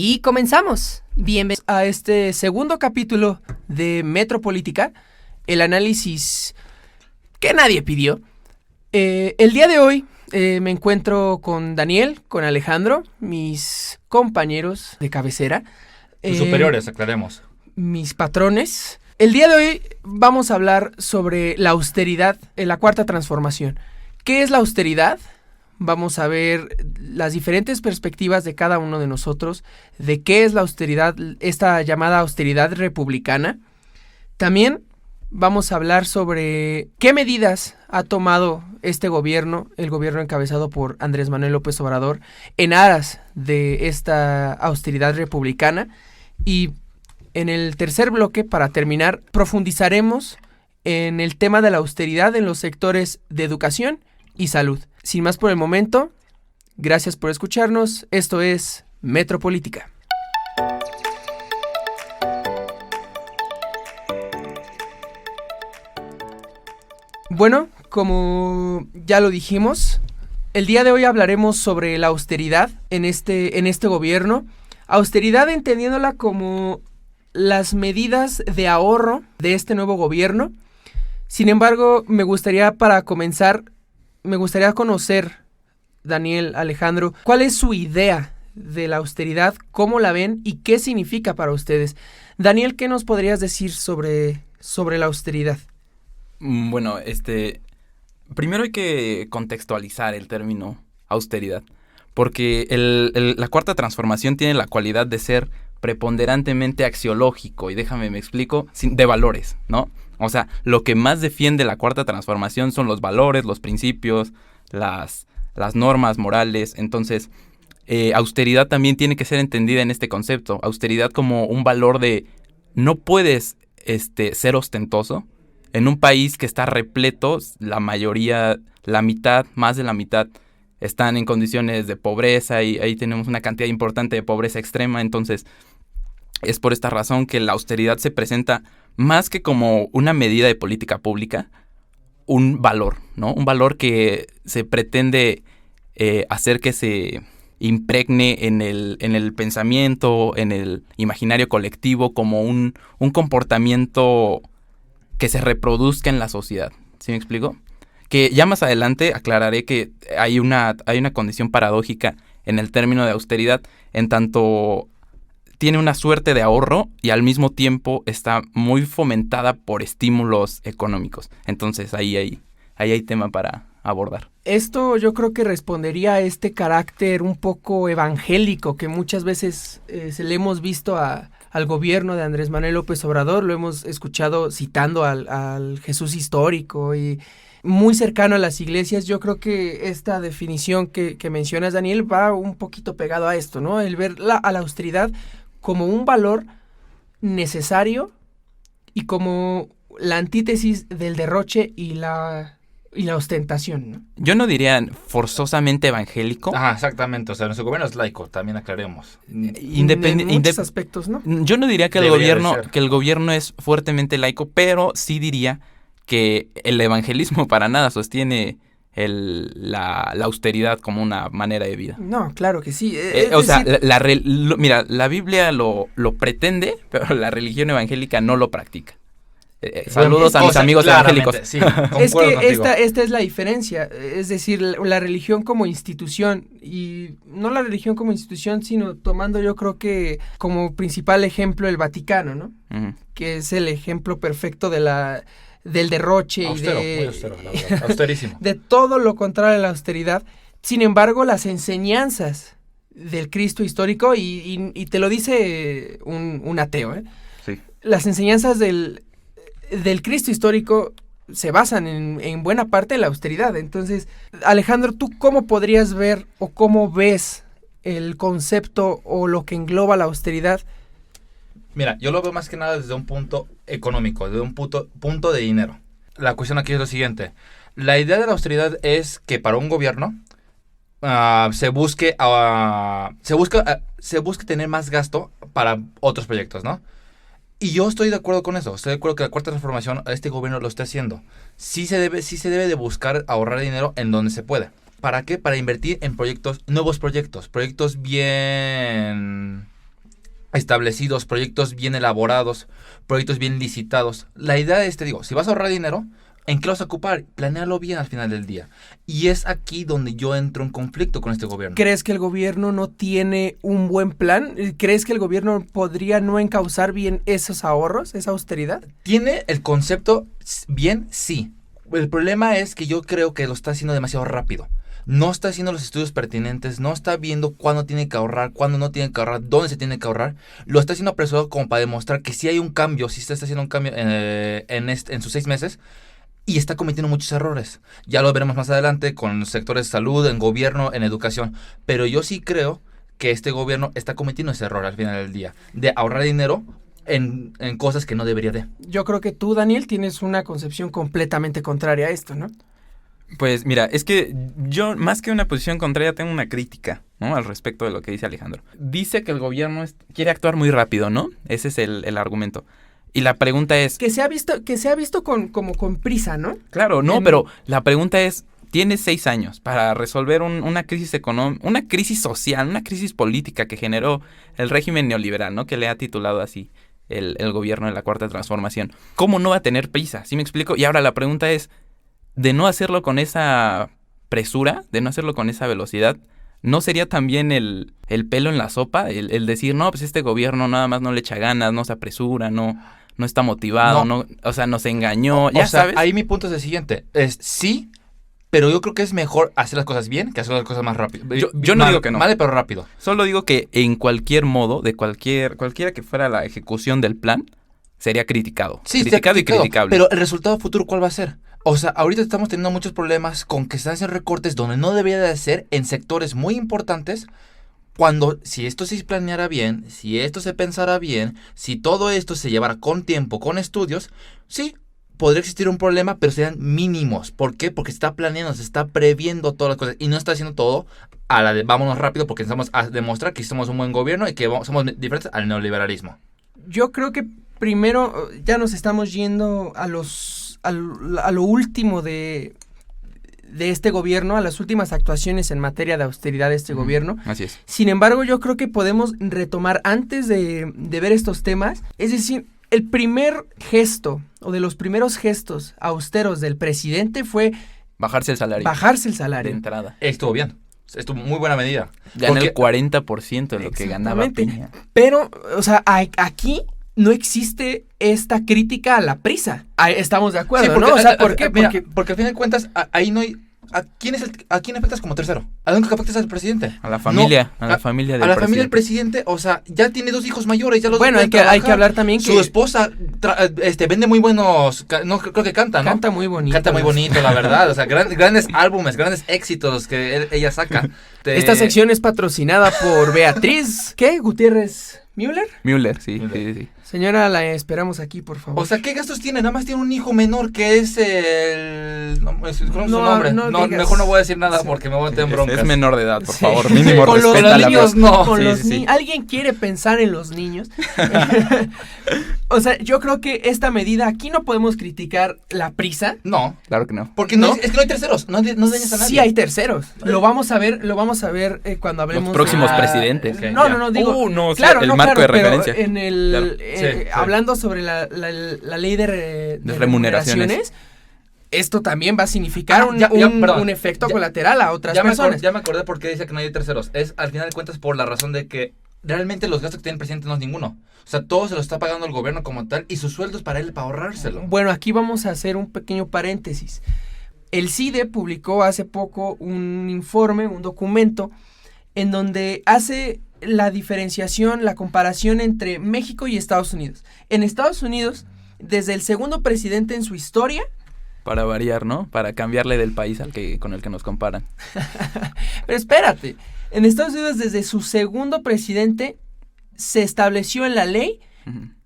Y comenzamos. Bienvenidos a este segundo capítulo de Metropolítica, el análisis que nadie pidió. El día de hoy me encuentro con Daniel, con Alejandro, mis compañeros de cabecera. Tus superiores, aclaremos. Mis patrones. El día de hoy vamos a hablar sobre la austeridad en la Cuarta Transformación. ¿Qué es la austeridad? Vamos a ver las diferentes perspectivas de cada uno de nosotros, de qué es la austeridad, esta llamada austeridad republicana. También vamos a hablar sobre qué medidas ha tomado este gobierno, el gobierno encabezado por Andrés Manuel López Obrador, en aras de esta austeridad republicana. Y en el tercer bloque, para terminar, profundizaremos en el tema de la austeridad en los sectores de educación y salud. Sin más por el momento, gracias por escucharnos. Esto es Metropolítica. Bueno, como ya lo dijimos, el día de hoy hablaremos sobre la austeridad en este gobierno. Austeridad entendiéndola como las medidas de ahorro de este nuevo gobierno. Sin embargo, para comenzar, me gustaría conocer, Daniel, Alejandro, ¿cuál es su idea de la austeridad? ¿Cómo la ven y qué significa para ustedes? Daniel, ¿qué nos podrías decir sobre la austeridad? Bueno, primero hay que contextualizar el término austeridad, porque la Cuarta Transformación tiene la cualidad de ser preponderantemente axiológico, y me explico, de valores, ¿no? O sea, lo que más defiende la Cuarta Transformación son los valores, los principios, las normas morales. Entonces, austeridad también tiene que ser entendida en este concepto. Austeridad como un valor de no puedes ser ostentoso. En un país que está repleto, la mayoría, la mitad, más de la mitad, están en condiciones de pobreza, y ahí tenemos una cantidad importante de pobreza extrema. Entonces, es por esta razón que la austeridad se presenta más que como una medida de política pública, un valor, ¿no? Un valor que se pretende hacer que se impregne en el pensamiento, en el imaginario colectivo, como un comportamiento que se reproduzca en la sociedad. ¿Sí me explico? Que ya más adelante aclararé que hay una condición paradójica en el término de austeridad, en tanto tiene una suerte de ahorro y al mismo tiempo está muy fomentada por estímulos económicos. Entonces ahí hay tema para abordar. Esto yo creo que respondería a este carácter un poco evangélico que muchas veces se le hemos visto al gobierno de Andrés Manuel López Obrador. Lo hemos escuchado citando al Jesús histórico y muy cercano a las iglesias. Yo creo que esta definición que mencionas, Daniel, va un poquito pegado a esto, ¿no? El ver a la austeridad como un valor necesario y como la antítesis del derroche y la ostentación, ¿no? Yo no diría forzosamente evangélico. Ajá, exactamente. O sea, nuestro gobierno es laico, también aclaremos. En muchos aspectos, ¿no? Yo no diría que el gobierno es fuertemente laico, pero sí diría que el evangelismo para nada sostiene la austeridad como una manera de vida. No, claro que sí. Mira, la Biblia lo pretende, pero la religión evangélica no lo practica. Saludos a mis amigos evangélicos. Sí, es que contigo. esta es la diferencia. Es decir, la religión como institución, y no la religión como institución, sino tomando, yo creo que como principal ejemplo el Vaticano, ¿no? Uh-huh. Que es el ejemplo perfecto del derroche austero, muy austero, la verdad. Austerísimo. De todo lo contrario a la austeridad. Sin embargo, las enseñanzas del Cristo histórico, y te lo dice un ateo, sí. Las enseñanzas del Cristo histórico se basan en buena parte en la austeridad. Entonces, Alejandro, ¿tú cómo podrías ver o cómo ves el concepto o lo que engloba la austeridad? Mira, yo lo veo más que nada desde un punto económico, desde un punto de dinero. La cuestión aquí es lo siguiente. La idea de la austeridad es que para un gobierno se busque tener más gasto para otros proyectos, ¿no? Y yo estoy de acuerdo con eso. Estoy de acuerdo que la Cuarta Transformación, este gobierno lo está haciendo. Sí se debe de buscar ahorrar dinero en donde se puede. ¿Para qué? Para invertir en nuevos proyectos bien establecidos, proyectos bien elaborados, proyectos bien licitados. La idea es, si vas a ahorrar dinero, ¿en qué lo vas a ocupar? Planéalo bien al final del día. Y es aquí donde yo entro en conflicto con este gobierno. ¿Crees que el gobierno no tiene un buen plan? ¿Crees que el gobierno podría no encauzar bien esos ahorros, esa austeridad? ¿Tiene el concepto bien? Sí. El problema es que yo creo que lo está haciendo demasiado rápido. No está haciendo los estudios pertinentes, no está viendo cuándo tiene que ahorrar, cuándo no tiene que ahorrar, dónde se tiene que ahorrar. Lo está haciendo apresurado como para demostrar que sí hay un cambio, sí se está haciendo un cambio en sus 6 meses. Y está cometiendo muchos errores. Ya lo veremos más adelante con sectores de salud, en gobierno, en educación. Pero yo sí creo que este gobierno está cometiendo ese error al final del día. De ahorrar dinero en cosas que no debería de. Yo creo que tú, Daniel, tienes una concepción completamente contraria a esto, ¿no? Pues mira, es que yo más que una posición contraria tengo una crítica, ¿no? Al respecto de lo que dice Alejandro. Dice que el gobierno quiere actuar muy rápido, ¿no? Ese es el argumento. Y la pregunta es... Que se ha visto como con prisa, ¿no? Claro, no, pero la pregunta es, tienes 6 años para resolver una crisis económica, una crisis social, una crisis política que generó el régimen neoliberal, ¿no? Que le ha titulado así el gobierno de la Cuarta Transformación. ¿Cómo no va a tener prisa? ¿Sí me explico? Y ahora la pregunta es, de no hacerlo con esa presura, de no hacerlo con esa velocidad, ¿no sería también el pelo en la sopa? El decir, no, pues este gobierno nada más no le echa ganas, no se apresura, no está motivado, no, o sea, nos engañó, ya sabes. Ahí mi punto es el siguiente, sí, pero yo creo que es mejor hacer las cosas bien que hacer las cosas más rápido. Yo no digo que no. Vale, pero rápido. Solo digo que en cualquier modo, de cualquiera que fuera la ejecución del plan, sería criticado. Sí, criticado y criticable. Pero el resultado futuro, ¿cuál va a ser? O sea, ahorita estamos teniendo muchos problemas con que se hacen recortes donde no debería de ser en sectores muy importantes, cuando si esto se planeara bien, si esto se pensara bien, si todo esto se llevara con tiempo, con estudios, sí, podría existir un problema, pero serían mínimos. ¿Por qué? Porque se está planeando, se está previendo todas las cosas y no está haciendo todo a la de vámonos rápido porque necesitamos demostrar que somos un buen gobierno y que somos diferentes al neoliberalismo. Yo creo que primero ya nos estamos yendo a lo último de este gobierno, a las últimas actuaciones en materia de austeridad de este gobierno. Así es. Sin embargo, yo creo que podemos retomar antes de ver estos temas, es decir, el primer gesto o de los primeros gestos austeros del presidente fue bajarse el salario. De entrada. Estuvo bien. Estuvo muy buena medida. Ganó el 40% de lo que ganaba Peña. Pero, o sea, aquí no existe esta crítica a la prisa. Estamos de acuerdo, sí, porque, ¿no? O sea, ¿por qué? Mira, porque al fin de cuentas, ahí no hay... ¿A quién afectas como tercero? ¿A dónde afectas al presidente? A la familia, no, a la familia del presidente. A la familia del presidente, o sea, ya tiene 2 hijos mayores, ya los bueno, hay que hablar también que... Su esposa vende muy buenos... No, creo que canta, ¿no? Canta muy bonito. Canta muy bonito, la verdad. O sea, grandes álbumes, grandes éxitos que ella saca. Esta sección es patrocinada por Beatriz... ¿Qué? ¿Gutiérrez Müller, sí. Señora, la esperamos aquí, por favor. O sea, ¿qué gastos tiene? Nada más tiene un hijo menor que es el... ¿Cómo es su nombre? No, mejor no voy a decir nada porque me voy a meter en broncas. Es menor de edad, por favor. Mínimo con respeta los niños, no. Con los sí. ¿Alguien quiere pensar en los niños? O sea, yo creo que esta medida, aquí no podemos criticar la prisa. No. Claro que no. Porque no es que no hay terceros. No dañas a nadie. Sí hay terceros. Lo vamos a ver cuando hablemos los próximos presidentes. Okay, no, digo. No, claro, el marco de referencia. Pero en el hablando sobre la ley de remuneraciones, esto también va a significar un efecto colateral a otras personas. Ya me acordé por qué dice que no hay terceros. Es al final de cuentas por la razón de que realmente los gastos que tiene el presidente no es ninguno. O sea, todo se lo está pagando el gobierno como tal y sus sueldos para él, para ahorrárselo. Bueno, aquí vamos a hacer un pequeño paréntesis. El CIDE publicó hace poco un informe, un documento, en donde hace la diferenciación, la comparación entre México y Estados Unidos. En Estados Unidos, desde el segundo presidente en su historia... Para variar, ¿no? Para cambiarle del país con el que nos comparan. Pero espérate, en Estados Unidos, desde su segundo presidente, se estableció en la ley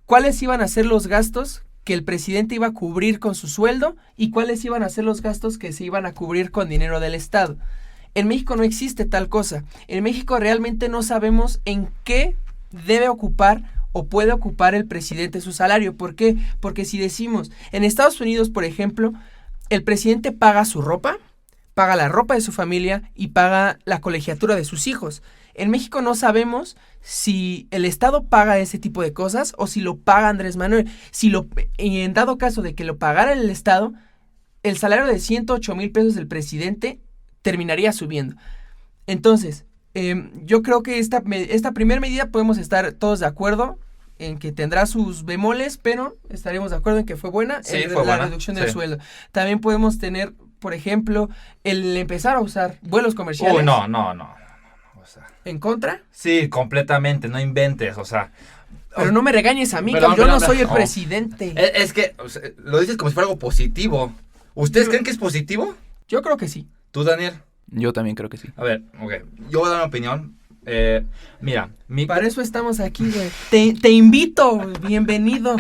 cuáles iban a ser los gastos que el presidente iba a cubrir con su sueldo y cuáles iban a ser los gastos que se iban a cubrir con dinero del Estado. En México no existe tal cosa. En México realmente no sabemos en qué debe ocupar o puede ocupar el presidente su salario. ¿Por qué? Porque si decimos, en Estados Unidos, por ejemplo, el presidente paga su ropa, paga la ropa de su familia y paga la colegiatura de sus hijos. En México no sabemos si el Estado paga ese tipo de cosas o si lo paga Andrés Manuel. En dado caso de que lo pagara el Estado, el salario de 108,000 pesos del presidente terminaría subiendo. Entonces, yo creo que esta primera medida podemos estar todos de acuerdo en que tendrá sus bemoles, pero estaremos de acuerdo en que fue buena, Sí, fue la buena, reducción sí. del sueldo. También podemos tener, por ejemplo, el empezar a usar vuelos comerciales. Uy, no. O sea, ¿En contra? sí, completamente, no inventes, o sea. Pero no me regañes a mí, Perdón, yo no perdón, soy el no. presidente. Es que o sea, lo dices como si fuera algo positivo. ¿Ustedes creen que es positivo? Yo creo que sí. ¿Tú, Daniel? Yo también creo que sí. A ver, ok. Yo voy a dar una opinión. Mira, Para eso estamos aquí, güey. Te invito, bienvenido.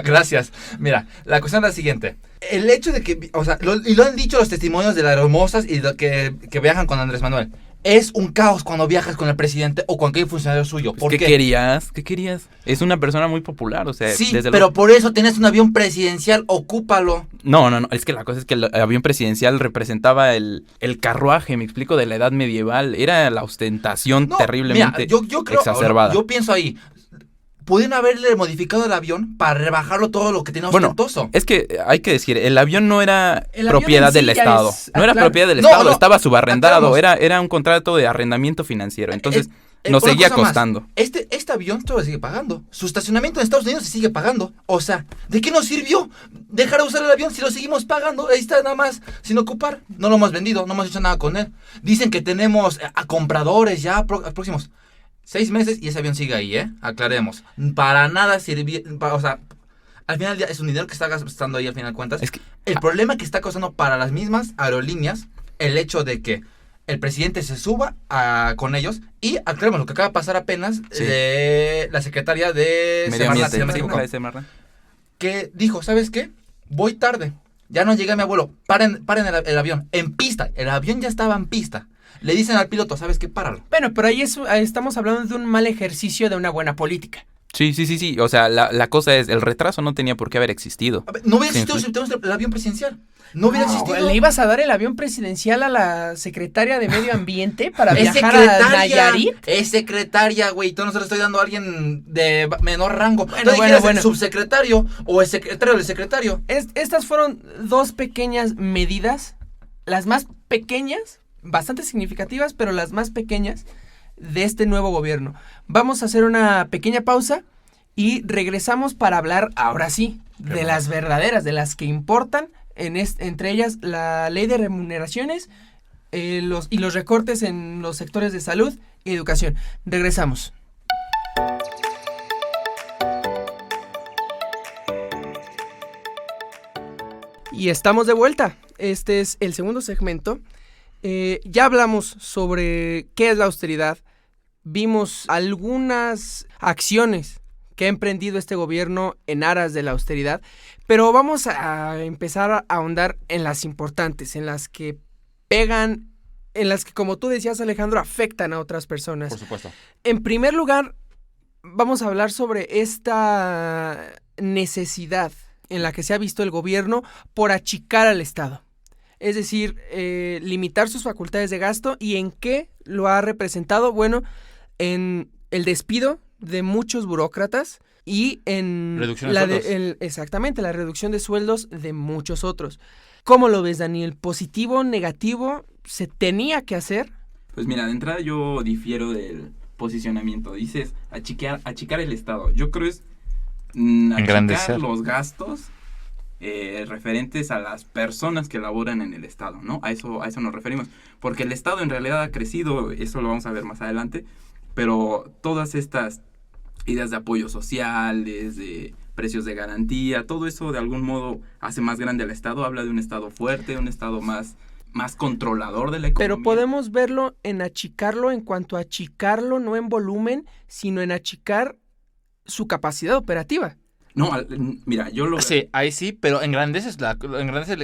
Gracias. Mira, la cuestión es la siguiente. El hecho de que, o sea, y lo han dicho los testimonios de las hermosas y que viajan con Andrés Manuel. Es un caos cuando viajas con el presidente o con cualquier funcionario suyo. ¿Por ¿Qué qué? querías? ¿Qué querías? Es una persona muy popular, o sea, Sí, desde pero luego. por eso tienes un avión presidencial, ocúpalo. No, es que la cosa es que el avión presidencial representaba el carruaje, me explico, de la edad medieval. Era la ostentación No, terriblemente mira, yo creo, exacerbada. yo pienso ahí, pudieron haberle modificado el avión para rebajarlo todo lo que tenía Bueno, ostentoso. es que hay que decir, el avión no era El avión propiedad en sí del ya Estado. es- No era claro. propiedad del No, Estado, no, estaba subarrendado. aclaramos. Era un contrato de arrendamiento financiero. Entonces, nos Una seguía cosa más, costando. Este avión todavía sigue pagando. Su estacionamiento en Estados Unidos se sigue pagando. O sea, ¿de qué nos sirvió dejar de usar el avión si lo seguimos pagando? Ahí está nada más, sin ocupar. No lo hemos vendido, no hemos hecho nada con él. Dicen que tenemos a compradores ya próximos 6 meses y ese avión sigue ahí, Aclaremos. Para nada sirvió, o sea, al final del día es un dinero que está gastando ahí al final de cuentas. Es que, El problema que está causando para las mismas aerolíneas el hecho de que el presidente se suba con ellos y aclaremos lo que acaba de pasar apenas Sí. de la secretaria de medio Semarnat, ambiente, si no me sí, equivoco, la de Semarnat. que dijo, ¿sabes qué? Voy tarde, ya no llegué a mi abuelo, paren el avión, en pista, el avión ya estaba en pista. Le dicen al piloto, ¿sabes qué? Páralo. Bueno, pero ahí estamos hablando de un mal ejercicio de una buena política. Sí. O sea, la cosa es, el retraso no tenía por qué haber existido. A ver, no hubiera Sí, existido sí. si tenemos el avión presidencial. No hubiera existido. ¿Le ibas a dar el avión presidencial a la secretaria de Medio Ambiente para Es viajar a secretaria, Nayarit? es secretaria, güey. Tú no se lo estoy dando a alguien de menor rango. Bueno, No dijeras bueno. el subsecretario o el secretario del secretario. Estas fueron dos pequeñas medidas, las más pequeñas, bastante significativas, pero las más pequeñas de este nuevo gobierno. Vamos a hacer una pequeña pausa y regresamos para hablar, ahora sí, de bueno. las verdaderas, de las que importan, entre ellas la ley de remuneraciones y los recortes en los sectores de salud y educación. Regresamos. Y estamos de vuelta. Este es el segundo segmento. Ya hablamos sobre qué es la austeridad. Vimos algunas acciones que ha emprendido este gobierno en aras de la austeridad, pero vamos a empezar a ahondar en las importantes, en las que pegan, en las que, como tú decías, Alejandro, afectan a otras personas. Por supuesto. En primer lugar, vamos a hablar sobre esta necesidad en la que se ha visto el gobierno por achicar al Estado. Es decir, limitar sus facultades de gasto. ¿Y en qué lo ha representado? Bueno, en el despido de muchos burócratas y en Reducción de sueldos. Exactamente, la reducción de sueldos de muchos otros. ¿Cómo lo ves, Daniel? ¿Positivo, negativo? ¿Se tenía que hacer? Pues mira, de entrada yo difiero del posicionamiento. Dices achicar el Estado. Yo creo es Engrandecer. achicar los gastos referentes a las personas que laboran en el Estado, ¿no? A eso nos referimos. Porque el Estado en realidad ha crecido, eso lo vamos a ver más adelante, pero todas estas ideas de apoyo sociales, de precios de garantía, todo eso de algún modo hace más grande al Estado, habla de un Estado fuerte, un Estado más controlador de la economía. Pero podemos verlo en achicarlo en cuanto a achicarlo, no en volumen, sino en achicar su capacidad operativa. No, mira, yo lo veo. Sí, ahí sí, pero engrandece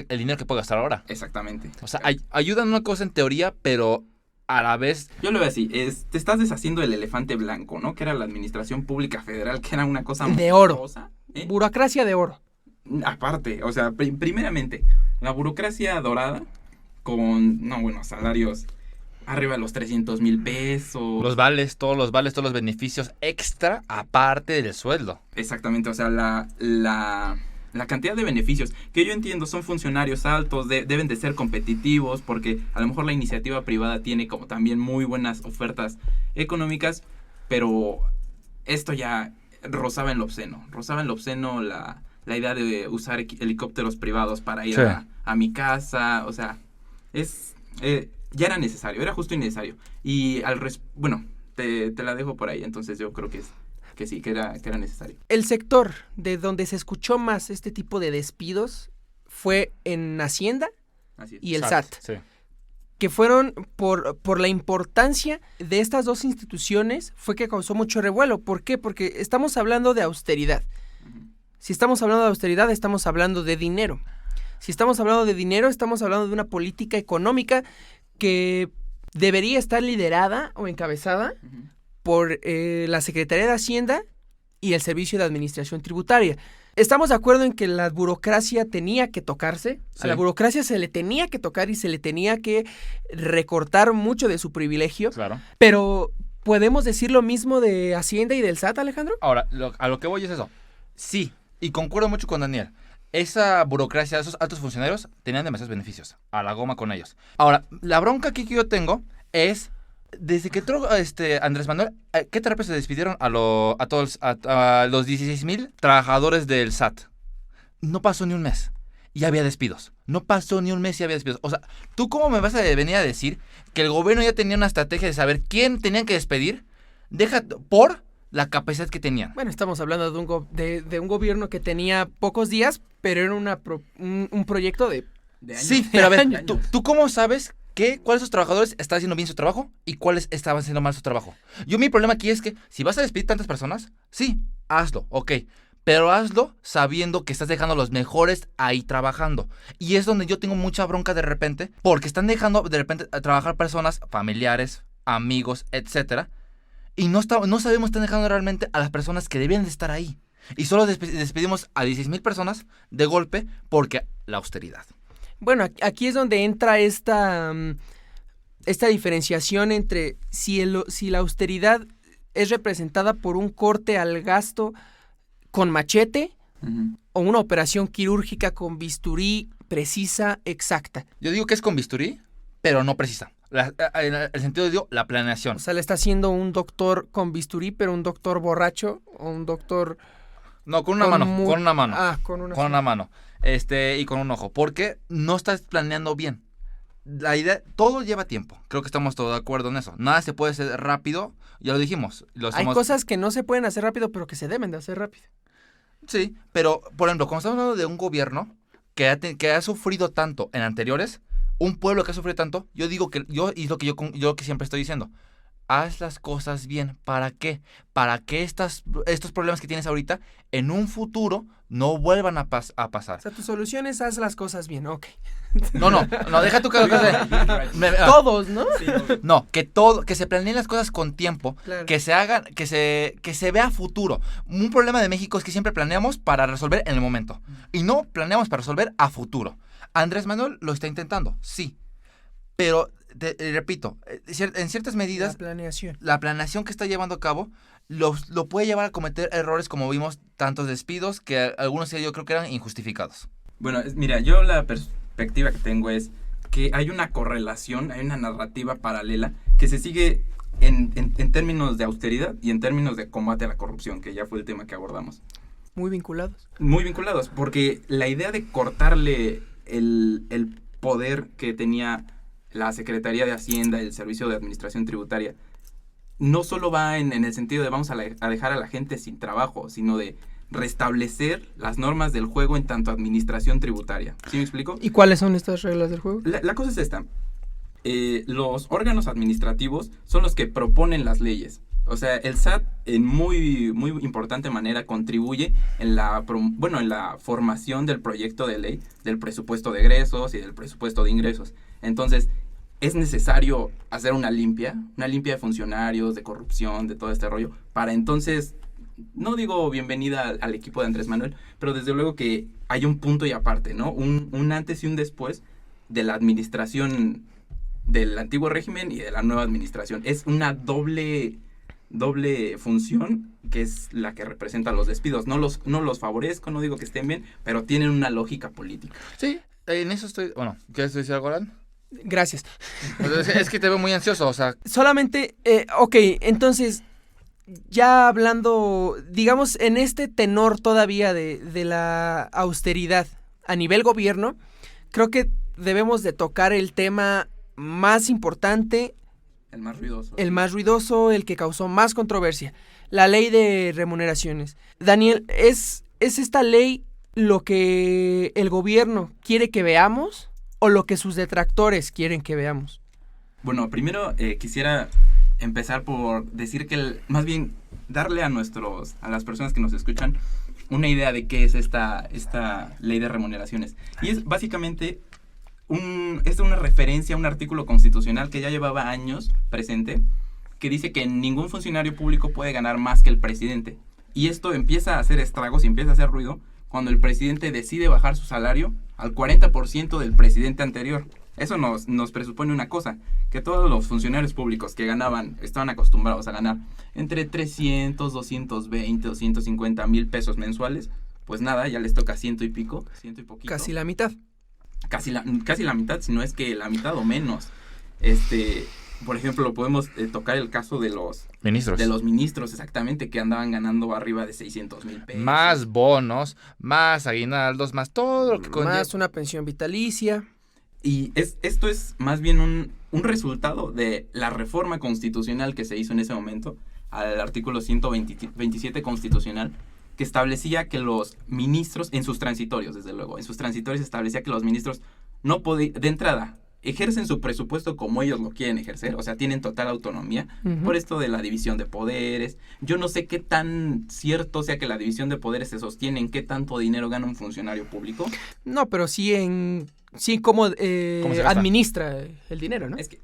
el dinero que puede gastar ahora. Exactamente. O sea, ayuda en una cosa en teoría, pero a la vez... Yo lo veo así, te estás deshaciendo del elefante blanco, ¿no? Que era la administración pública federal, que era una cosa De oro. monstruosa, ¿eh? Burocracia de oro. Aparte, o sea, primeramente, la burocracia dorada con, salarios arriba de los 300,000 pesos. Todos los beneficios extra aparte del sueldo. Exactamente, o sea, la cantidad de beneficios que yo entiendo son funcionarios altos, deben de ser competitivos, porque a lo mejor la iniciativa privada tiene como también muy buenas ofertas económicas, pero esto ya rozaba en lo obsceno la idea de usar helicópteros privados para ir a mi casa, o sea, ya era necesario, era justo y necesario. Y bueno, te la dejo por ahí, entonces yo creo que sí, que era necesario. El sector de donde se escuchó más este tipo de despidos fue en Hacienda y el SAT. Sí. Que fueron por la importancia de estas dos instituciones, fue que causó mucho revuelo. ¿Por qué? Porque estamos hablando de austeridad. Si estamos hablando de austeridad, estamos hablando de dinero. Si estamos hablando de dinero, estamos hablando de una política económica que debería estar liderada o encabezada por la Secretaría de Hacienda y el Servicio de Administración Tributaria. Estamos de acuerdo en que la burocracia tenía que tocarse, a la burocracia se le tenía que tocar y se le tenía que recortar mucho de su privilegio, Claro. pero ¿podemos decir lo mismo de Hacienda y del SAT, Alejandro? Ahora, a lo que voy es eso. Sí, y concuerdo mucho con Daniel. Esa burocracia, esos altos funcionarios tenían demasiados beneficios. A la goma con ellos. Ahora, la bronca aquí que yo tengo es, desde que entró Andrés Manuel, ¿qué tan rápido se despidieron a los 16,000 trabajadores del SAT? No pasó ni un mes y había despidos. No pasó ni un mes y había despidos. O sea, ¿tú cómo me vas a venir a decir que el gobierno ya tenía una estrategia de saber quién tenían que despedir? Por la capacidad que tenían. Bueno, estamos hablando de un gobierno que tenía pocos días, pero era un proyecto de años. Sí, pero a ver, ¿tú cómo sabes cuáles de esos trabajadores están haciendo bien su trabajo y cuáles estaban haciendo mal su trabajo? Mi problema aquí es que si vas a despedir tantas personas, sí, hazlo, ok, pero hazlo sabiendo que estás dejando a los mejores ahí trabajando. Y es donde yo tengo mucha bronca de repente, porque están dejando de repente a trabajar personas, familiares, amigos, etcétera, y no sabemos, están dejando realmente a las personas que debían de estar ahí. Y solo despedimos a 16,000 personas de golpe porque la austeridad. Bueno, aquí es donde entra esta diferenciación entre si la austeridad es representada por un corte al gasto con machete o una operación quirúrgica con bisturí precisa, exacta. Yo digo que es con bisturí, pero no precisa. En el sentido de la planeación. O sea, le está haciendo un doctor con bisturí, pero un doctor borracho o un doctor... No, con una mano. Ah, con una mano. Y con un ojo. Porque no estás planeando bien. La idea, todo lleva tiempo. Creo que estamos todos de acuerdo en eso. Nada se puede hacer rápido. Ya lo dijimos. Hay cosas que no se pueden hacer rápido, pero que se deben de hacer rápido. Sí, pero, por ejemplo, cuando estamos hablando de un gobierno que ha sufrido tanto en anteriores, un pueblo que ha sufrido tanto, yo digo que yo que siempre estoy diciendo, haz las cosas bien. ¿Para qué? Para que estos problemas que tienes ahorita en un futuro no vuelvan a pasar. O sea, tu solución es haz las cosas bien, ok. No, deja tú que lo que todos, ¿no? Sí, no, que se planeen las cosas con tiempo, claro. Que se hagan, que se vea futuro. Un problema de México es que siempre planeamos para resolver en el momento y no planeamos para resolver a futuro. Andrés Manuel lo está intentando, sí, pero repito, en ciertas medidas la planeación que está llevando a cabo lo puede llevar a cometer errores, como vimos, tantos despidos que algunos yo creo que eran injustificados. Bueno, mira, yo la perspectiva que tengo es que hay una correlación, hay una narrativa paralela que se sigue en términos de austeridad y en términos de combate a la corrupción, que ya fue el tema que abordamos. Muy vinculados. Muy vinculados, porque la idea de cortarle el poder que tenía la Secretaría de Hacienda, el Servicio de Administración Tributaria, no solo va en el sentido de vamos a dejar a la gente sin trabajo, sino de restablecer las normas del juego en tanto administración tributaria. ¿Sí me explico? ¿Y cuáles son estas reglas del juego? La cosa es esta. Los órganos administrativos son los que proponen las leyes. O sea, el SAT en muy, muy importante manera contribuye en la formación del proyecto de ley, del presupuesto de egresos y del presupuesto de ingresos. Entonces, es necesario hacer una limpia de funcionarios, de corrupción, de todo este rollo, para entonces, no digo bienvenida al equipo de Andrés Manuel, pero desde luego que hay un punto y aparte, ¿no? Un antes y un después de la administración del antiguo régimen y de la nueva administración. Es una doble función que es la que representa los despidos. No los favorezco, no digo que estén bien, pero tienen una lógica política. Sí, en eso estoy... Bueno, ¿quieres decir algo, Alan? Gracias. Es que te veo muy ansioso, o sea... Solamente, ok, entonces, ya hablando, digamos, en este tenor todavía de la austeridad a nivel gobierno, creo que debemos de tocar el tema más importante, El más ruidoso. el que causó más controversia, la ley de remuneraciones. Daniel, ¿es esta ley lo que el gobierno quiere que veamos o lo que sus detractores quieren que veamos? Bueno, primero quisiera empezar por decir que, más bien, darle a las personas que nos escuchan una idea de qué es esta ley de remuneraciones. Y es básicamente es una referencia a un artículo constitucional que ya llevaba años presente, que dice que ningún funcionario público puede ganar más que el presidente. Y esto empieza a hacer estragos y empieza a hacer ruido cuando el presidente decide bajar su salario al 40% del presidente anterior. Eso nos presupone una cosa, que todos los funcionarios públicos que estaban acostumbrados a ganar entre 300, 220, 250 mil pesos mensuales, pues nada, ya les toca ciento y poquito. Casi la mitad. Casi la mitad, si no es que la mitad o menos. Por ejemplo, podemos tocar el caso de los ministros. De los ministros, exactamente, que andaban ganando arriba de 600,000 pesos. Más bonos, más aguinaldos, más todo lo que conlleva. Más una pensión vitalicia. Y esto es más bien un resultado de la reforma constitucional que se hizo en ese momento, al artículo 127 constitucional, que establecía que los ministros, en sus transitorios, desde luego, establecía que los ministros no podían, de entrada, ejercen su presupuesto como ellos lo quieren ejercer, o sea, tienen total autonomía, por esto de la división de poderes. Yo no sé qué tan cierto sea que la división de poderes se sostiene en qué tanto dinero gana un funcionario público. No, pero sí cómo administra el dinero, ¿no? Es que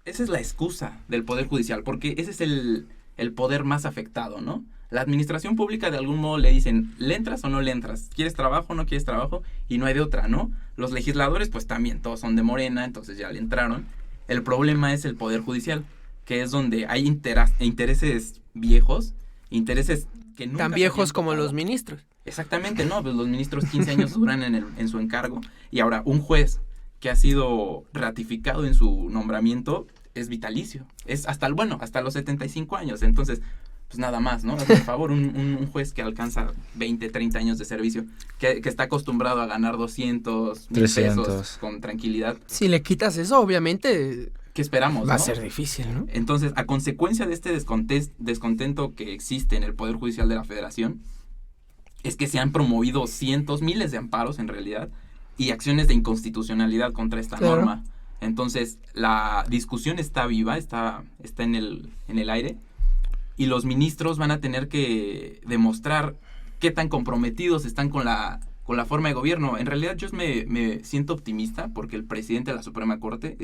esa es la excusa del Poder Judicial, porque ese es el poder más afectado, ¿no? La administración pública de algún modo le dicen, ¿le entras o no le entras? ¿Quieres trabajo o no quieres trabajo? Y no hay de otra, ¿no? Los legisladores, pues también, todos son de Morena, entonces ya le entraron. El problema es el Poder Judicial, que es donde hay intereses viejos, intereses que nunca... Tan viejos como los ministros. Exactamente, ¿no? Pues los ministros 15 años duran en su encargo. Y ahora, un juez que ha sido ratificado en su nombramiento es vitalicio. Es hasta los 75 años. Entonces, pues nada más, ¿no? Por favor, un juez que alcanza 20, 30 años de servicio, que está acostumbrado a ganar 200 mil pesos con tranquilidad. Si le quitas eso, obviamente... ¿Qué esperamos? Va a ser difícil, ¿no? Entonces, a consecuencia de este descontento que existe en el Poder Judicial de la Federación, es que se han promovido miles de amparos en realidad, y acciones de inconstitucionalidad contra esta norma. Entonces, la discusión está viva, está en el aire, y los ministros van a tener que demostrar qué tan comprometidos están con la forma de gobierno. En realidad, yo me siento optimista porque el presidente de la Suprema Corte,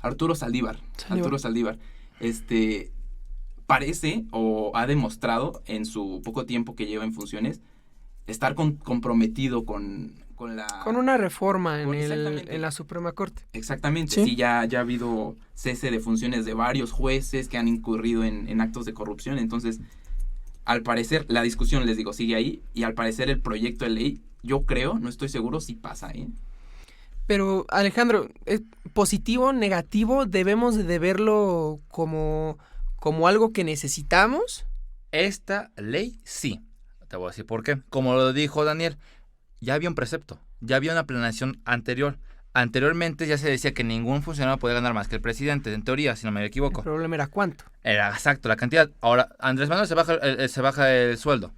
Arturo Saldívar, parece o ha demostrado en su poco tiempo que lleva en funciones estar comprometido con una reforma en la Suprema Corte. Exactamente, sí, ya ha habido cese de funciones de varios jueces que han incurrido en actos de corrupción. Entonces, al parecer, la discusión, les digo, sigue ahí, y al parecer el proyecto de ley, yo creo, no estoy seguro si pasa, ¿eh? Pero, Alejandro, positivo, negativo, debemos de verlo como algo que necesitamos. Esta ley sí. Te voy a decir por qué. Como lo dijo Daniel, ya había un precepto, ya había una planeación anterior. Anteriormente ya se decía que ningún funcionario podía ganar más que el presidente, en teoría, si no me equivoco. El problema era cuánto. Era exacto, la cantidad. Ahora, Andrés Manuel se baja el sueldo.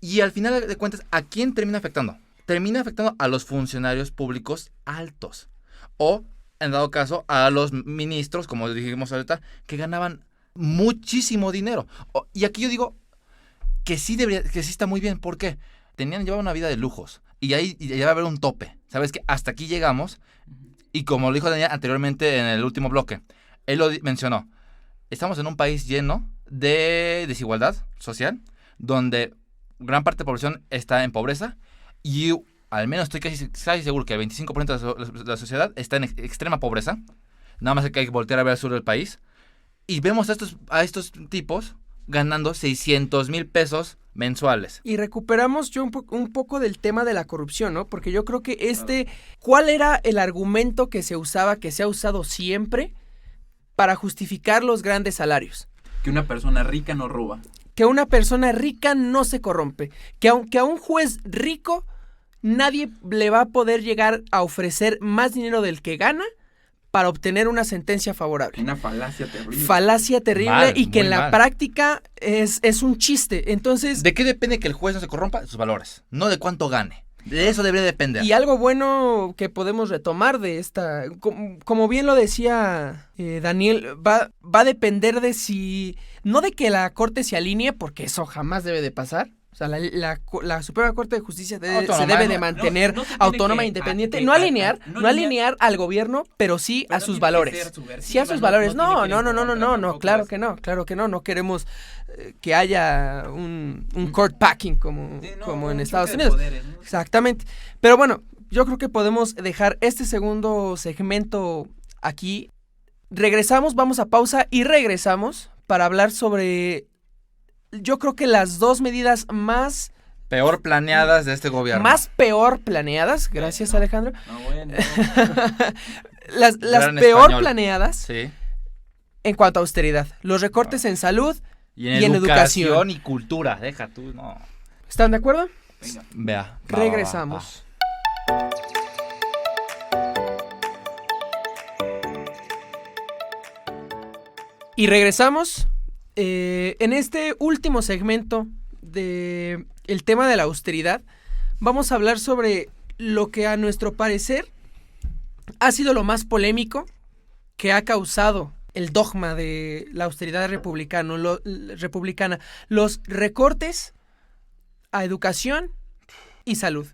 Y al final de cuentas, ¿a quién termina afectando? Termina afectando a los funcionarios públicos altos. O, en dado caso, a los ministros, como dijimos ahorita, que ganaban muchísimo dinero. Y aquí yo digo que sí está muy bien. ¿Por qué? Llevaban una vida de lujos. Y ahí ya va a haber un tope. ¿Sabes qué? Hasta aquí llegamos. Y como lo dijo Daniel anteriormente en el último bloque, él lo mencionó. Estamos en un país lleno de desigualdad social, donde gran parte de la población está en pobreza y al menos estoy casi seguro que el 25% de la sociedad está en extrema pobreza. Nada más que hay que voltear a ver al sur del país. Y vemos a estos tipos ganando 600,000 pesos mensuales. Y recuperamos yo un poco del tema de la corrupción, ¿no? Porque yo creo que ¿cuál era el argumento que se usaba, que se ha usado siempre para justificar los grandes salarios? Que una persona rica no roba. Que una persona rica no se corrompe. Que a un juez rico nadie le va a poder llegar a ofrecer más dinero del que gana para obtener una sentencia favorable. Una falacia terrible. Falacia terrible Mal, y que en muy la mal. práctica es un chiste. Entonces, ¿De qué depende que el juez no se corrompa? De sus valores, no de cuánto gane. De eso debería depender. y algo bueno que podemos retomar de esta, como bien lo decía Daniel, va a depender de si, no de que la Corte se alinee, porque eso jamás debe de pasar. O sea, la Suprema Corte de Justicia se Autónoma, debe de no mantener se tiene autónoma e que- independiente. que- No alinear no alinear al gobierno, pero sí Pero a sus tiene que valores. ser subversiva, Sí a sus no- valores. no tiene No, que ir no, en no, no, no, contra, no, no, tampoco claro es- que no, claro que no. No queremos que haya un court packing como en Estados Unidos. Exactamente. Pero bueno, yo creo que podemos dejar este segundo segmento aquí. Regresamos, vamos a pausa y regresamos para hablar sobre, yo creo que las dos medidas más Peor planeadas de este gobierno. peor planeadas. Gracias, Alejandro. No, bueno. Las Gran peor español. planeadas Sí. en cuanto a austeridad. Los recortes en salud. Y en Y en educación educación. y cultura. Deja tú, no. ¿Están de acuerdo? Venga. Vea. Regresamos. Y regresamos en este último segmento de el tema de la austeridad. Vamos a hablar sobre lo que a nuestro parecer ha sido lo más polémico que ha causado el dogma de la austeridad republicana, los recortes a educación y salud.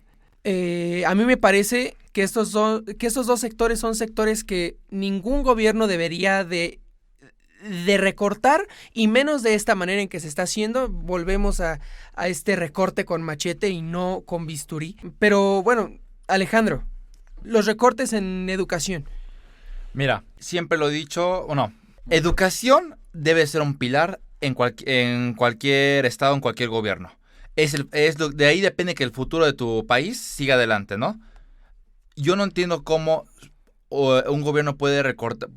A mí me parece que estos dos sectores son sectores que ningún gobierno debería de recortar, y menos de esta manera en que se está haciendo. Volvemos a este recorte con machete y no con bisturí. Pero bueno, Alejandro, los recortes en educación. Mira, siempre lo he dicho, educación debe ser un pilar en cualquier estado, en cualquier gobierno. De ahí depende que el futuro de tu país siga adelante, ¿no? Yo no entiendo cómo un gobierno puede recortar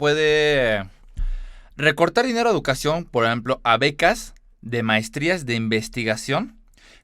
dinero a educación, por ejemplo, a becas de maestrías de investigación,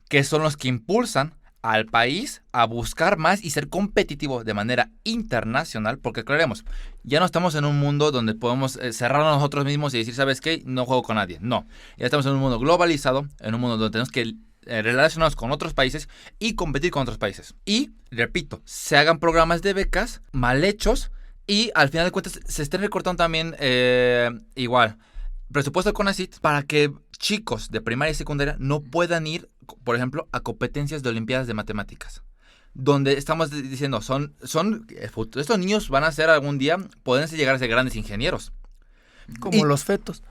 que son los que impulsan al país a buscar más y ser competitivo de manera internacional, porque aclaremos, ya no estamos en un mundo donde podemos cerrarnos nosotros mismos y decir, ¿sabes qué? No juego con nadie. No, ya estamos en un mundo globalizado, en un mundo donde tenemos que relacionarnos con otros países y competir con otros países. Y, repito, se hagan programas de becas mal hechos y al final de cuentas se estén recortando también igual presupuesto con CONACYT para que chicos de primaria y secundaria no puedan ir, por ejemplo, a competencias de olimpiadas de matemáticas, donde estamos diciendo, estos niños van a ser algún día, pueden llegar a ser grandes ingenieros. Como los fetos.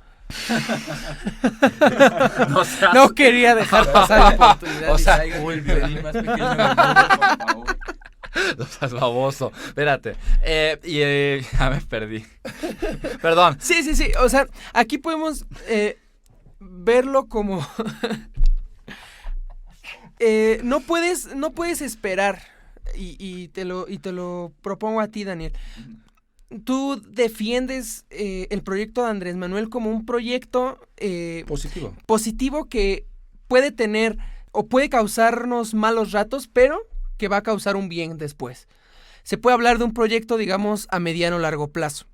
No seas- No quería dejar pasar la oportunidad. O sea, Traigan el violín más pequeño del mundo, por favor. No seas baboso. Espérate. Ya me perdí. Perdón. Sí. O sea, aquí podemos verlo como no puedes esperar. Y te lo propongo a ti, Daniel. Tú defiendes el proyecto de Andrés Manuel como un proyecto positivo que puede tener o puede causarnos malos ratos, pero que va a causar un bien después. Se puede hablar de un proyecto, digamos, a mediano o largo plazo.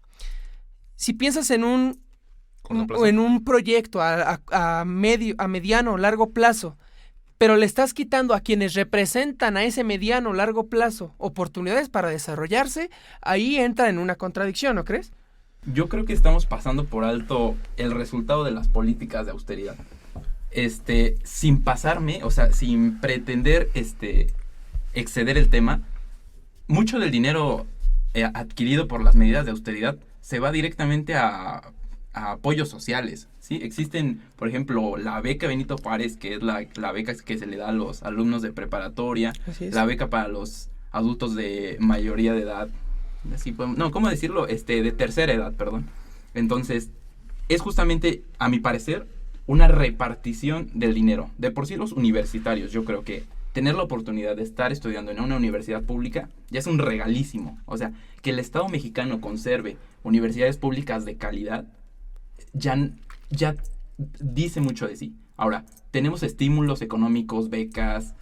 Si piensas en un proyecto a mediano o largo plazo, pero le estás quitando a quienes representan a ese mediano o largo plazo oportunidades para desarrollarse, ahí entra en una contradicción, ¿no crees? Yo creo que estamos pasando por alto el resultado de las políticas de austeridad. Sin pasarme, o sea, sin pretender exceder el tema, mucho del dinero adquirido por las medidas de austeridad se va directamente a apoyos sociales, ¿sí? Existen, por ejemplo, la beca Benito Juárez, que es la beca que se le da a los alumnos de preparatoria, la beca para los adultos de mayoría de edad, así podemos, no, ¿cómo decirlo? De tercera edad, perdón. Entonces, es justamente, a mi parecer, una repartición del dinero. De por sí los universitarios, yo creo que tener la oportunidad de estar estudiando en una universidad pública ya es un regalísimo. O sea, que el Estado mexicano conserve universidades públicas de calidad ya dice mucho de sí. Ahora, tenemos estímulos económicos, becas.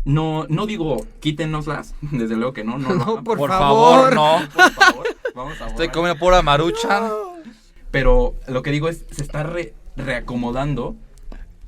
No digo quítenoslas, desde luego que no. No, por favor, no. Por favor, vamos a Estoy borrar. comiendo pura marucha. Pero lo que digo es, se está reacomodando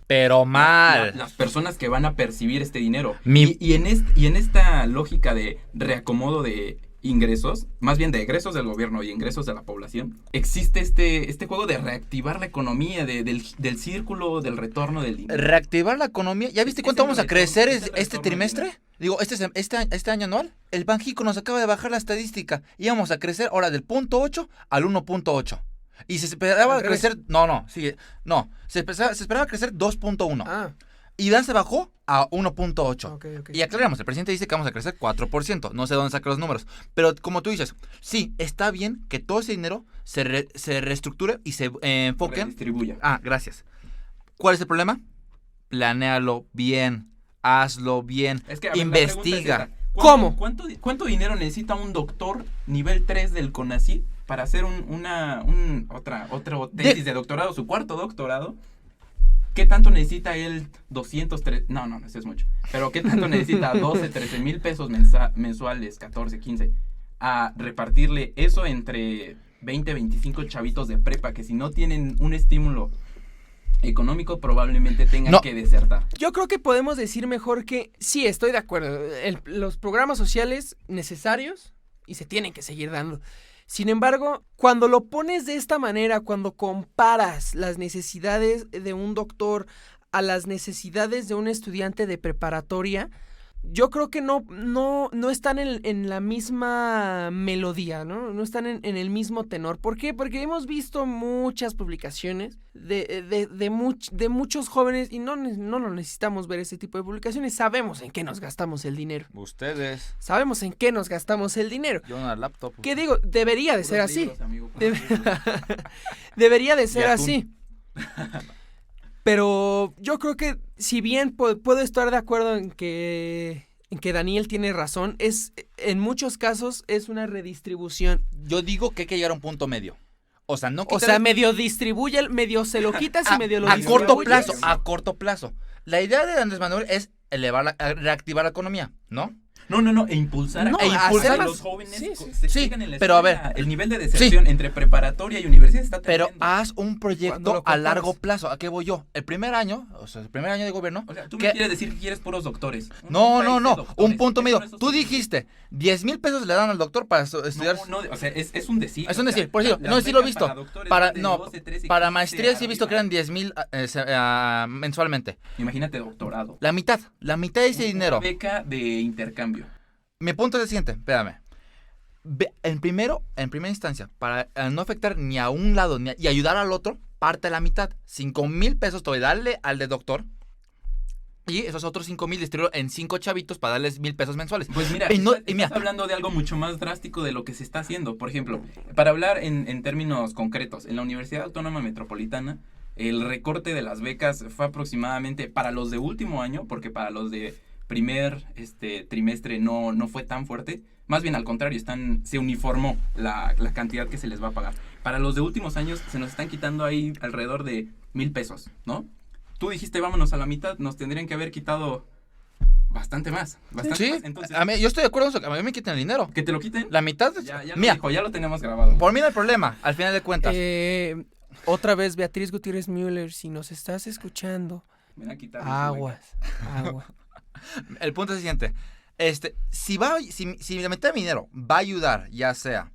Pero mal. las personas que van a percibir este dinero. Mi- Y en esta lógica de reacomodo de ingresos, más bien de egresos del gobierno y ingresos de la población, existe este juego de reactivar la economía, del círculo del retorno del dinero. Reactivar la economía. ¿Ya viste Es cuánto el vamos a retorno, crecer es el este retorno trimestre? del Digo, este año anual. El Banjico nos acaba de bajar la estadística. Íbamos a crecer ahora del 0.8 al 1.8. Y se esperaba Al revés. crecer. No. Se esperaba crecer 2.1. Ah, Y ya se bajó a 1.8. ok. Y aclaramos, el presidente dice que vamos a crecer 4%. No sé dónde saca los números. Pero como tú dices, sí, está bien que todo ese dinero se reestructure y se enfoque. Redistribuya. Ah, gracias. ¿Cuál es el problema? Planéalo bien. Hazlo bien. Es que, a ver, investiga. la pregunta es esta. ¿Cómo? ¿Cuánto dinero necesita un doctor nivel 3 del CONACYT para hacer otra tesis de doctorado, su cuarto doctorado? ¿Qué tanto necesita él? 200, no, eso es mucho. Pero ¿qué tanto necesita? 12, 13 mil pesos mensuales, 14, 15, a repartirle eso entre 20, 25 chavitos de prepa que si no tienen un estímulo económico probablemente tengan No. que desertar? Yo creo que podemos decir mejor que sí, estoy de acuerdo. Los programas sociales necesarios y se tienen que seguir dando. Sin embargo, cuando lo pones de esta manera, cuando comparas las necesidades de un doctor a las necesidades de un estudiante de preparatoria, yo creo que no están en la misma melodía, ¿no? No están en el mismo tenor. ¿Por qué? Porque hemos visto muchas publicaciones de muchos jóvenes y no lo necesitamos ver ese tipo de publicaciones. Sabemos en qué nos gastamos el dinero. Ustedes. Sabemos en qué nos gastamos el dinero. Yo una laptop. ¿Qué digo? Debería de ser Puros así. libros, amigo, puros libros. Debería de ser Y atún. así. Pero yo creo que si bien puedo estar de acuerdo en que Daniel tiene razón, en muchos casos es una redistribución. Yo digo que hay que llegar a un punto medio. O sea, no O sea, medio distribuye, medio se lo quitas y medio lo a corto distribuyes. plazo, a corto plazo. La idea de Andrés Manuel es reactivar la economía, ¿no? No, e impulsar No, a que hacer los más- jóvenes sí, se sí, sigan en la pero a escuela. ver. El nivel de deserción entre preparatoria y universidad está Pero tremendo. haz un Cuando proyecto lo a comparas. largo plazo. ¿A qué voy yo? El primer año de gobierno. O sea, tú ¿qué? me quieres decir que quieres puros doctores. No, país de no. doctores. Un punto Eso medio. no es Tú sostenible. dijiste, 10,000 pesos le dan al doctor para estudiar. No, o sea, es un decir. Es un o sea, decir, por decirlo. las No, sí lo he becas visto. Para, doctores Para, van de no, 12, 13, para 15 maestría sí he visto que eran arriba. 10,000 mensualmente. Imagínate doctorado. La mitad de ese Una dinero. beca de intercambio. Mi punto es el siguiente, espérame. En primera instancia, para no afectar ni a un lado y ayudar al otro, parte la mitad. 5,000 pesos te voy a darle al de doctor. Y esos otros 5,000 distribuyo en 5 chavitos para darles 1,000 pesos mensuales. Pues mira, Y no- estás y mira. hablando de algo mucho más drástico de lo que se está haciendo. Por ejemplo, para hablar en términos concretos, en la Universidad Autónoma Metropolitana, el recorte de las becas fue aproximadamente para los de último año, porque para los de primer trimestre no fue tan fuerte. Más bien al contrario, se uniformó la cantidad que se les va a pagar. Para los de últimos años se nos están quitando ahí alrededor de 1,000 pesos, ¿no? Tú dijiste vámonos a la mitad, nos tendrían que haber quitado bastante más. Sí, Entonces, yo estoy de acuerdo con eso, a mí me quiten el dinero. que te lo quiten. La mitad, Ya mira, ya lo tenemos grabado. por mí no hay problema, al final de cuentas. Otra vez, Beatriz Gutiérrez Müller, si nos estás escuchando, Me van a quitar mis agua. El punto es el siguiente. Si la mitad de mi dinero va a ayudar, ya sea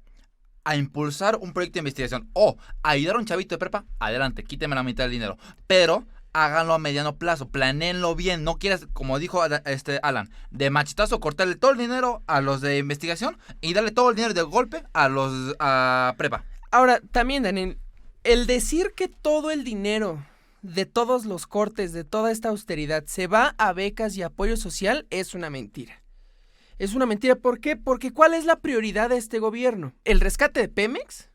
a impulsar un proyecto de investigación o a ayudar a un chavito de prepa, adelante, quíteme la mitad del dinero. Pero háganlo a mediano plazo, planéenlo bien. No quieras, como dijo Alan, de machetazo cortarle todo el dinero a los de investigación y darle todo el dinero de golpe a los a prepa. Ahora, también, Daniel, el decir que todo el dinero de todos los cortes, de toda esta austeridad, se va a becas y apoyo social es una mentira. Es una mentira, ¿por qué? Porque ¿cuál es la prioridad de este gobierno? El rescate de Pemex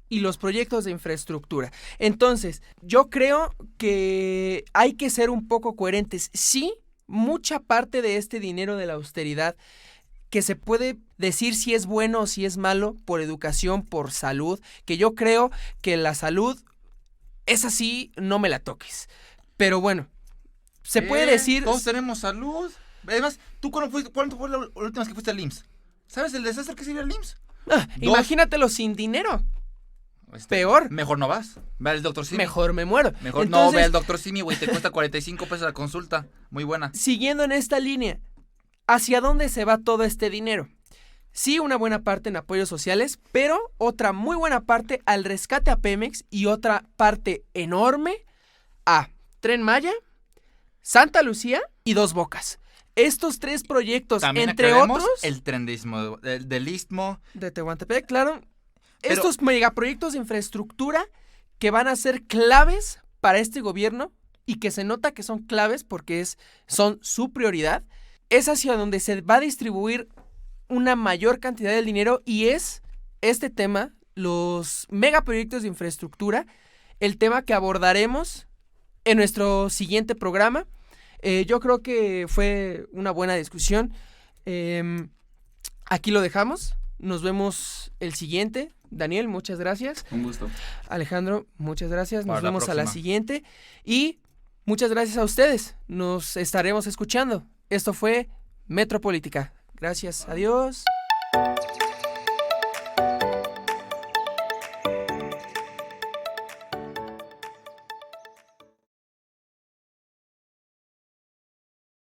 y los proyectos de infraestructura. Entonces, yo creo que hay que ser un poco coherentes. Sí, mucha parte de este dinero de la austeridad, que se puede decir si es bueno o si es malo, por educación, por salud, que yo creo que la salud, es así, no me la toques. Pero bueno, se puede decir... Todos tenemos salud. Además, ¿tú cuándo fue la última vez que fuiste al IMSS? ¿Sabes el desastre que sería el IMSS? Imagínatelo sin dinero. Peor. Mejor no vas. Ve al doctor Simi. Mejor me muero. Mejor Entonces, no, ve al doctor Simi, güey. Te cuesta 45 pesos la consulta. Muy buena. Siguiendo en esta línea, ¿hacia dónde se va todo este dinero? Sí, una buena parte en apoyos sociales, pero otra muy buena parte al rescate a Pemex y otra parte enorme a Tren Maya, Santa Lucía y Dos Bocas. Estos 3 proyectos, también entre otros... el tren del Istmo. De Tehuantepec, claro. Pero, estos megaproyectos de infraestructura que van a ser claves para este gobierno y que se nota que son claves porque son su prioridad, es hacia donde se va a distribuir una mayor cantidad de dinero y es este tema, los megaproyectos de infraestructura, el tema que abordaremos en nuestro siguiente programa. Yo creo que fue una buena discusión. Aquí lo dejamos. Nos vemos el siguiente. Daniel, muchas gracias. Un gusto. Alejandro, muchas gracias. Nos Para la vemos a la próxima. siguiente. Y muchas gracias a ustedes. Nos estaremos escuchando. Esto fue Metropolítica. Gracias. Adiós.